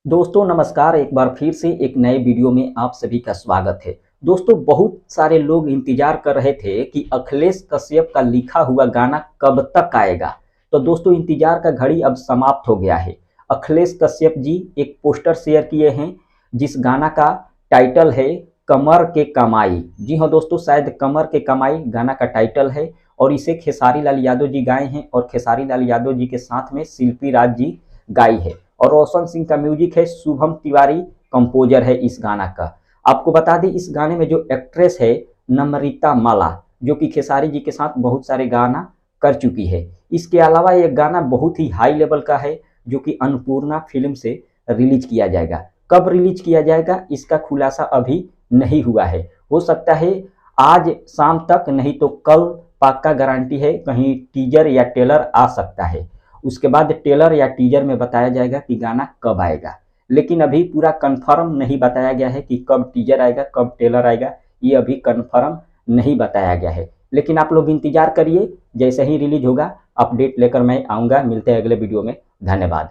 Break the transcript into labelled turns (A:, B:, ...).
A: दोस्तों नमस्कार। एक बार फिर से एक नए वीडियो में आप सभी का स्वागत है। दोस्तों बहुत सारे लोग इंतजार कर रहे थे कि अखिलेश कश्यप का लिखा हुआ गाना कब तक आएगा। तो दोस्तों इंतजार का घड़ी अब समाप्त हो गया है। अखिलेश कश्यप जी एक पोस्टर शेयर किए हैं जिस गाना का टाइटल है कमर के कमाई। जी हाँ दोस्तों, शायद कमर के कमाई गाना का टाइटल है और इसे खेसारी लाल यादव जी गाए हैं और खेसारी लाल यादव जी के साथ में शिल्पी राज जी गाई है और रोशन सिंह का म्यूजिक है। शुभम तिवारी कंपोजर है इस गाना का। आपको बता दें इस गाने में जो एक्ट्रेस है नम्रता माला, जो कि खेसारी जी के साथ बहुत सारे गाना कर चुकी है। इसके अलावा यह गाना बहुत ही हाई लेवल का है जो कि अन्नपूर्णा फिल्म से रिलीज किया जाएगा। कब रिलीज किया जाएगा इसका खुलासा अभी नहीं हुआ है। हो सकता है आज शाम तक, नहीं तो कल पक्का गारंटी है कहीं टीजर या ट्रेलर आ सकता है। उसके बाद ट्रेलर या टीजर में बताया जाएगा कि गाना कब आएगा, लेकिन अभी पूरा कंफर्म नहीं बताया गया है कि कब टीजर आएगा कब ट्रेलर आएगा। ये अभी कंफर्म नहीं बताया गया है, लेकिन आप लोग इंतजार करिए। जैसे ही रिलीज होगा अपडेट लेकर मैं आऊँगा। मिलते हैं अगले वीडियो में। धन्यवाद।